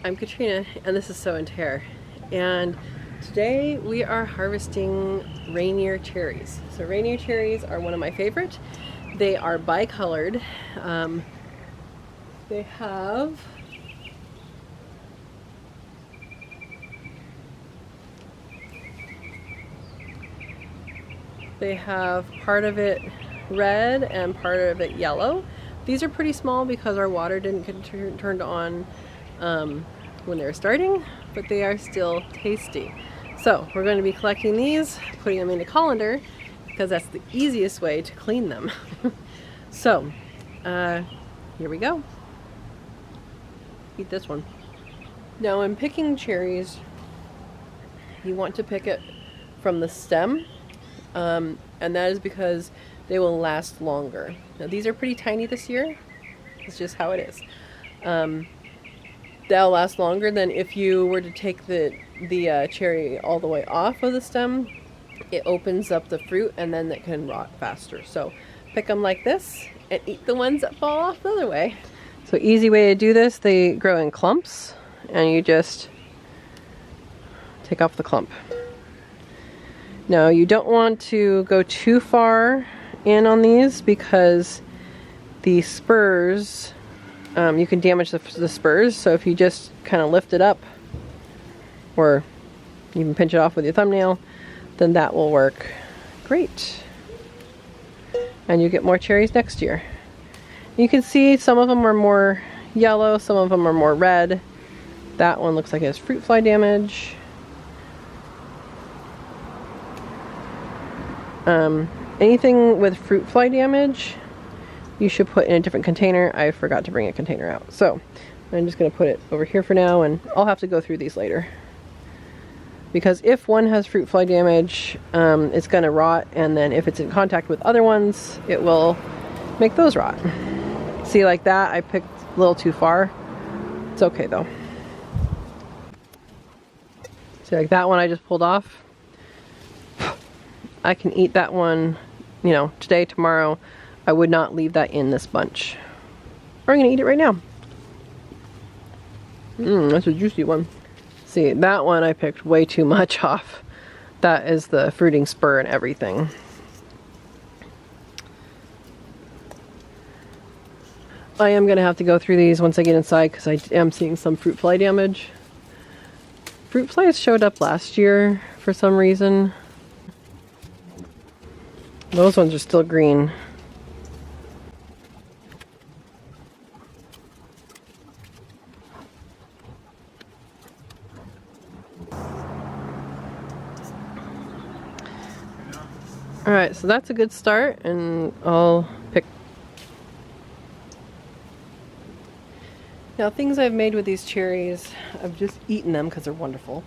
I'm Katrina and this is So in Tare, and today we are harvesting Rainier cherries. So Rainier cherries are one of my favorite. They are bicolored. They have part of it red and part of it yellow. These are pretty small because our water didn't get turned on when they were starting, but they are still tasty. So we're going to be collecting these, putting them in a colander because that's the easiest way to clean them. So here we go. Eat this one. Now when picking cherries, you want to pick it from the stem, and that is because they will last longer. Now these are pretty tiny this year. It's just how it is. They'll last longer than if you were to take the cherry all the way off of the stem. It opens up the fruit and then it can rot faster. So pick them like this and eat the ones that fall off the other way. So easy way to do this, they grow in clumps and you just take off the clump. Now you don't want to go too far in on these because the spurs, you can damage the spurs. So if you just kind of lift it up or even pinch it off with your thumbnail, then that will work great. And you get more cherries next year. You can see some of them are more yellow, some of them are more red. That one looks like it has fruit fly damage. Anything with fruit fly damage, you should put in a different container. I forgot to bring a container out. So I'm just going to put it over here for now, and I'll have to go through these later. Because if one has fruit fly damage, it's going to rot, and then if it's in contact with other ones, it will make those rot. See, like that, I picked a little too far. It's okay though. See, like that one I just pulled off. I can eat that one, you know, today, tomorrow. I would not leave that in this bunch. Or I'm gonna eat it right now. That's a juicy one. See, that one I picked way too much off. That is the fruiting spur and everything. I am gonna have to go through these once I get inside because I am seeing some fruit fly damage. Fruit flies showed up last year for some reason. Those ones are still green. Alright, so that's a good start, and I'll pick. Now, things I've made with these cherries, I've just eaten them because they're wonderful.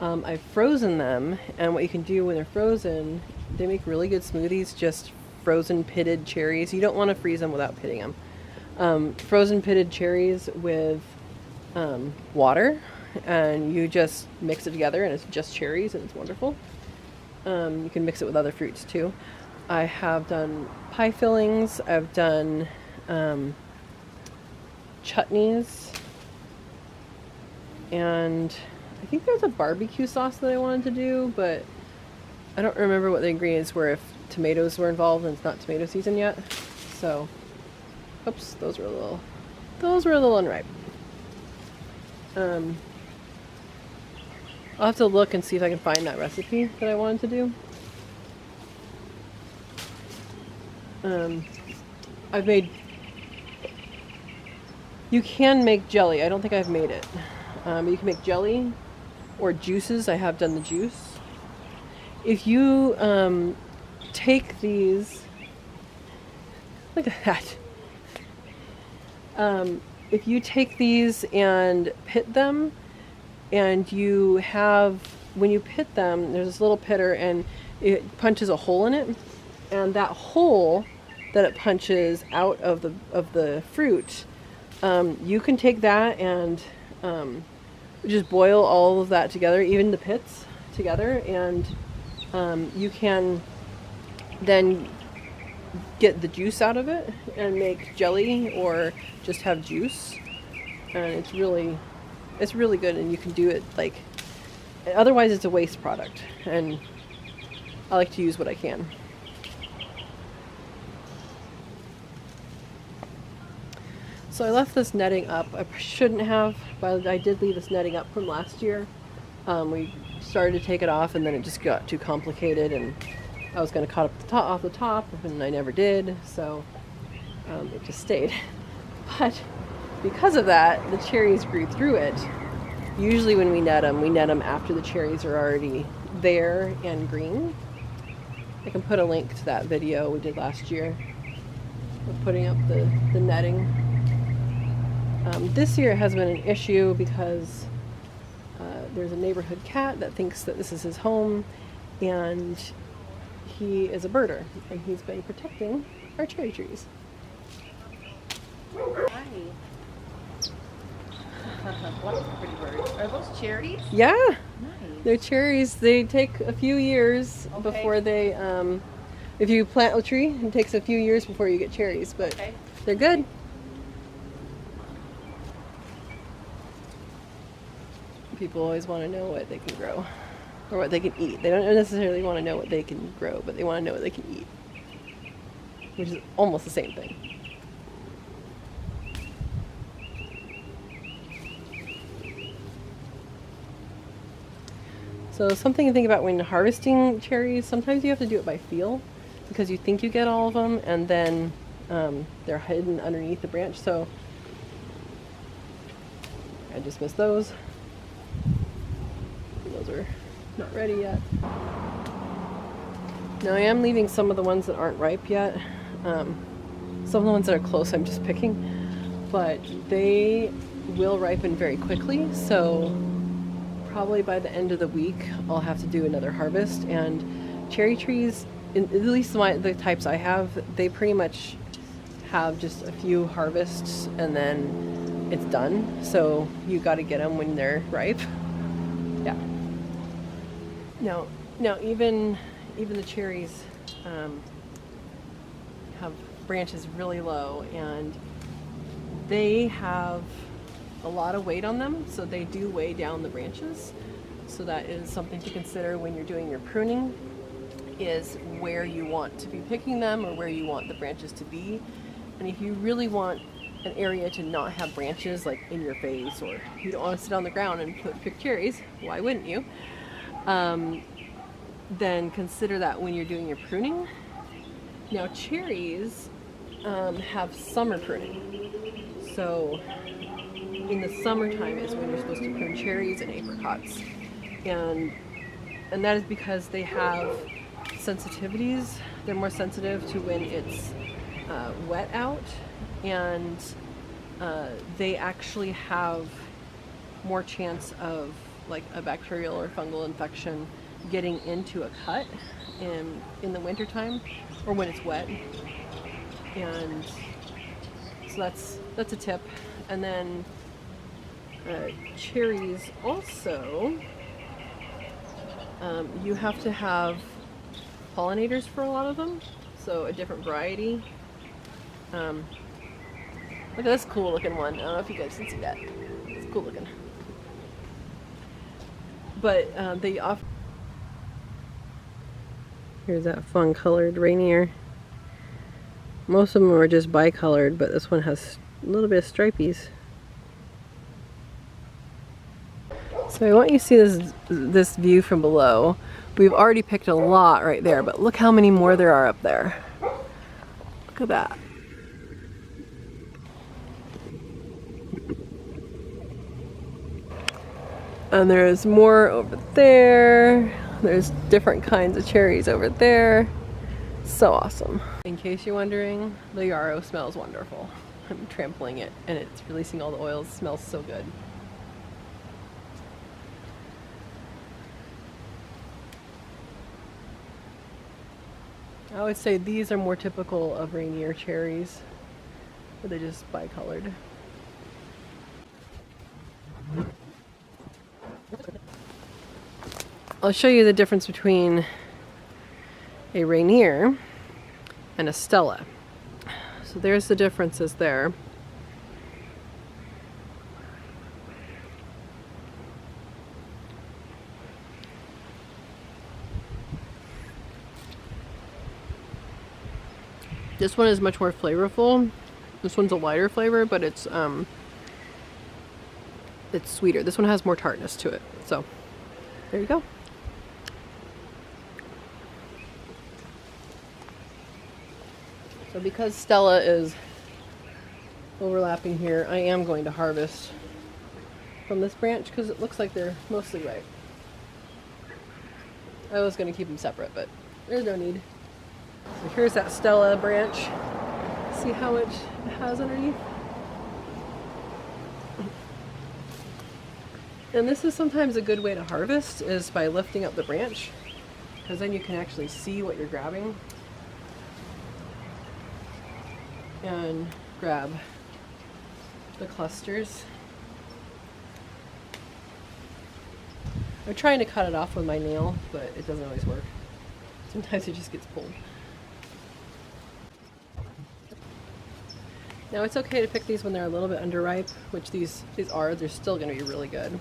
I've frozen them, and what you can do when they're frozen, they make really good smoothies, just frozen pitted cherries. You don't want to freeze them without pitting them. Frozen pitted cherries with water, and you just mix it together, and it's just cherries, and it's wonderful. You can mix it with other fruits too. I have done pie fillings, I've done chutneys, and I think there's a barbecue sauce that I wanted to do, but I don't remember what the ingredients were, if tomatoes were involved, and it's not tomato season yet. So, oops, those were a little unripe. I'll have to look and see if I can find that recipe that I wanted to do. I've made... You can make jelly. I don't think I've made it. You can make jelly or juices. I have done the juice. If you take these... Look at that. If you take these and pit them, and you have, when you pit them, there's this little pitter and it punches a hole in it, and that hole that it punches out of the fruit, you can take that and just boil all of that together, even the pits together, and you can then get the juice out of it and make jelly or just have juice, and it's really It's really good, and you can do it like, otherwise it's a waste product, and I like to use what I can. So I left this netting up. I shouldn't have, but I did leave this netting up from last year. We started to take it off, and then it just got too complicated, and I was going to cut up the top, off the top, and I never did, so it just stayed. But because of that, the cherries grew through it. Usually when we net them after the cherries are already there and green. I can put a link to that video we did last year of putting up the netting. This year it has been an issue because there's a neighborhood cat that thinks that this is his home, and he is a birder, and he's been protecting our cherry trees. Hi. What a pretty bird. Are those cherries? Yeah. Nice. They're cherries. They take a few years before they, if you plant a tree, it takes a few years before you get cherries, but they're good. People always want to know what they can grow or what they can eat. They don't necessarily want to know what they can grow, but they want to know what they can eat, which is almost the same thing. So something to think about when harvesting cherries, sometimes you have to do it by feel because you think you get all of them, and then they're hidden underneath the branch. So I just missed those. Those are not ready yet. Now I am leaving some of the ones that aren't ripe yet. Some of the ones that are close I'm just picking, but they will ripen very quickly, so probably by the end of the week I'll have to do another harvest. And cherry trees, at least the types I have, they pretty much have just a few harvests and then it's done, so you got to get them when they're ripe. Yeah. Now even the cherries have branches really low, and they have a lot of weight on them, so they do weigh down the branches. So that is something to consider when you're doing your pruning, is where you want to be picking them or where you want the branches to be. And if you really want an area to not have branches like in your face, or you don't want to sit on the ground and pick cherries, why wouldn't you? Then consider that when you're doing your pruning. Now cherries have summer pruning. So in the summertime is when you're supposed to prune cherries and apricots. And that is because they have sensitivities. They're more sensitive to when it's wet out, and they actually have more chance of like a bacterial or fungal infection getting into a cut in the wintertime or when it's wet. And so that's a tip. And then cherries also, you have to have pollinators for a lot of them, so a different variety. Look at this cool looking one. I don't know if you guys can see that. It's cool looking. But they often... Here's that fun colored Rainier. Most of them are just bicolored, but this one has a little bit of stripies. So I want you to see this view from below. We've already picked a lot right there, but look how many more there are up there. Look at that. And there's more over there. There's different kinds of cherries over there. So awesome. In case you're wondering, the yarrow smells wonderful. I'm trampling it and it's releasing all the oils. It smells so good. I would say these are more typical of Rainier cherries, but they're just bicolored. I'll show you the difference between a Rainier and a Stella. So there's the differences there. This one is much more flavorful. This one's a lighter flavor, but it's sweeter. This one has more tartness to it. So there you go. So because Stella is overlapping here, I am going to harvest from this branch because it looks like they're mostly ripe. I was going to keep them separate, but there's no need. So here's that Stella branch. See how much it has underneath? And this is sometimes a good way to harvest, is by lifting up the branch, because then you can actually see what you're grabbing. And grab the clusters. I'm trying to cut it off with my nail, but it doesn't always work. Sometimes it just gets pulled. Now it's okay to pick these when they're a little bit underripe, which these are. They're still going to be really good.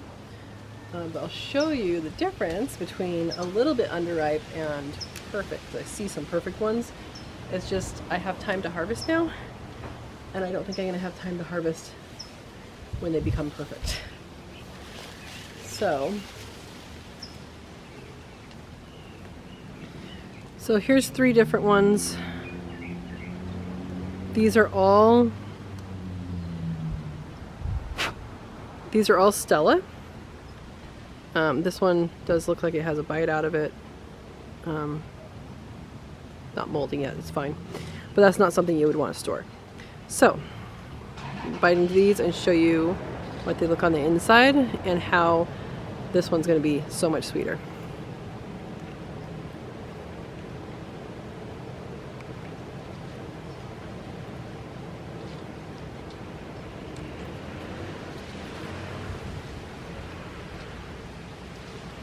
But I'll show you the difference between a little bit underripe and perfect. I see some perfect ones. It's just I have time to harvest now, and I don't think I'm going to have time to harvest when they become perfect. So here's 3 different ones. These are all Stella. This one does look like it has a bite out of it. Not molding yet, it's fine. But that's not something you would want to store. So, bite into these and show you what they look on the inside and how this one's going to be so much sweeter.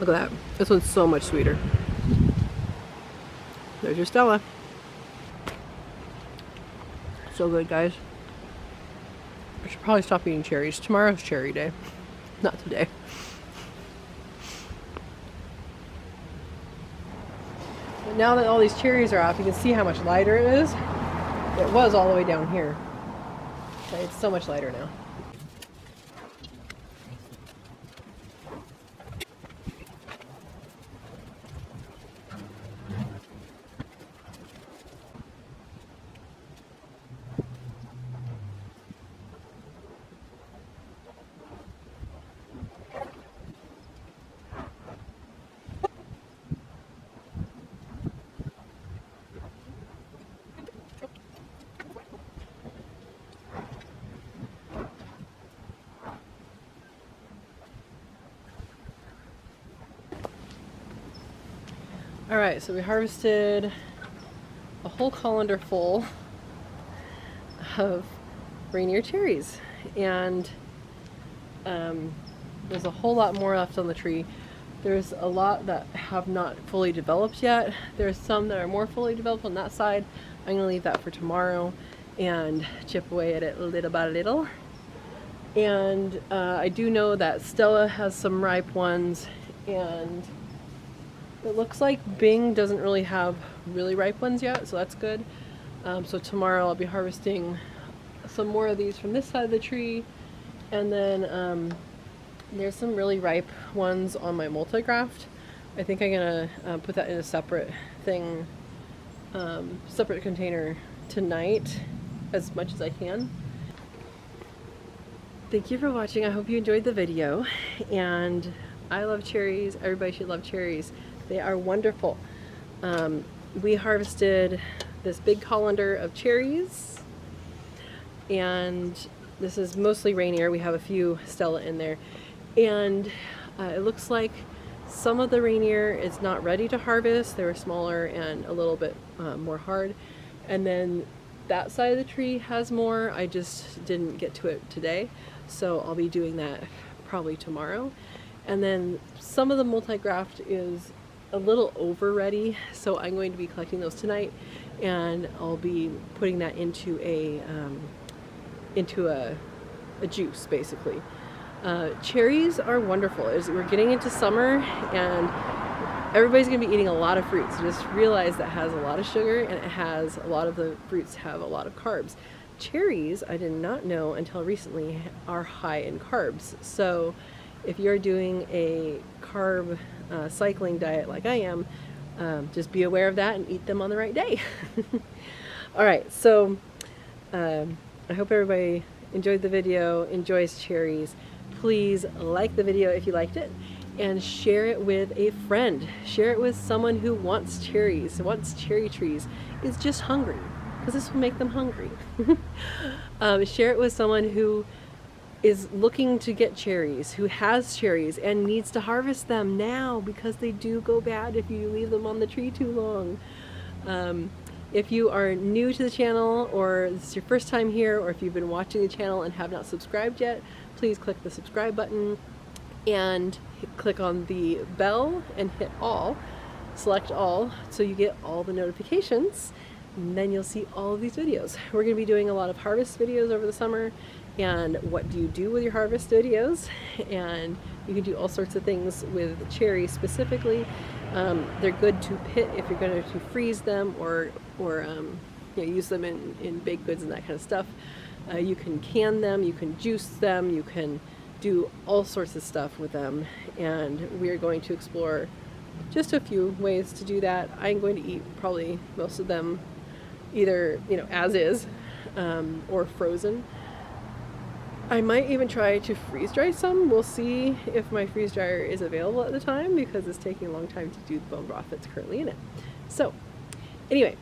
Look at that. This one's so much sweeter. There's your Stella. So good, guys. I should probably stop eating cherries. Tomorrow's cherry day. Not today. But now that all these cherries are off, you can see how much lighter it is. It was all the way down here. Okay, it's so much lighter now. Alright, so we harvested a whole colander full of Rainier cherries, and there's a whole lot more left on the tree. There's a lot that have not fully developed yet. There's some that are more fully developed on that side. I'm going to leave that for tomorrow and chip away at it little by little. And I do know that Stella has some ripe ones, and it looks like Bing doesn't really have really ripe ones yet, so that's good. So tomorrow I'll be harvesting some more of these from this side of the tree, and then there's some really ripe ones on my multi-graft. I think I'm gonna put that in a separate thing, separate container tonight as much as I can. Thank you for watching. I hope you enjoyed the video, and I love cherries. Everybody should love cherries. They are wonderful. We harvested this big colander of cherries, and this is mostly Rainier. We have a few Stella in there, and it looks like some of the Rainier is not ready to harvest. They were smaller and a little bit more hard, and then that side of the tree has more. I just didn't get to it today, so I'll be doing that probably tomorrow. And then some of the multi-graft is a little over ready, so I'm going to be collecting those tonight, and I'll be putting that into a juice, basically. Cherries are wonderful. We're getting into summer, and everybody's going to be eating a lot of fruit. So just realize that has a lot of sugar, and it has a lot of the fruits have a lot of carbs. Cherries, I did not know until recently, are high in carbs. So if you're doing a carb cycling diet like I am, just be aware of that and eat them on the right day. All right, so I hope everybody enjoyed the video, enjoys cherries. Please like the video if you liked it, and share it with a friend. Share it with someone who wants cherries, wants cherry trees, is just hungry, because this will make them hungry. Share it with someone who is looking to get cherries, who has cherries and needs to harvest them now, because they do go bad if you leave them on the tree too long. If you are new to the channel, or this is your first time here, or if you've been watching the channel and have not subscribed yet, please click the subscribe button and click on the bell and hit all, select all, so you get all the notifications, and then you'll see all of these videos. We're going to be doing a lot of harvest videos over the summer, and what do you do with your harvest videos, and you can do all sorts of things with cherries specifically. They're good to pit if you're going to freeze them, or use them in baked goods and that kind of stuff. You can can them, you can juice them, you can do all sorts of stuff with them, and we are going to explore just a few ways to do that. I'm going to eat probably most of them either as is, or frozen. I might even try to freeze dry some. We'll see if my freeze dryer is available at the time, because it's taking a long time to do the bone broth that's currently in it. So anyway,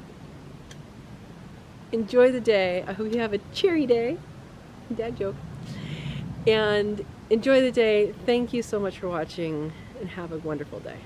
enjoy the day. I hope you have a cherry day. Dad joke. And enjoy the day. Thank you so much for watching, and have a wonderful day.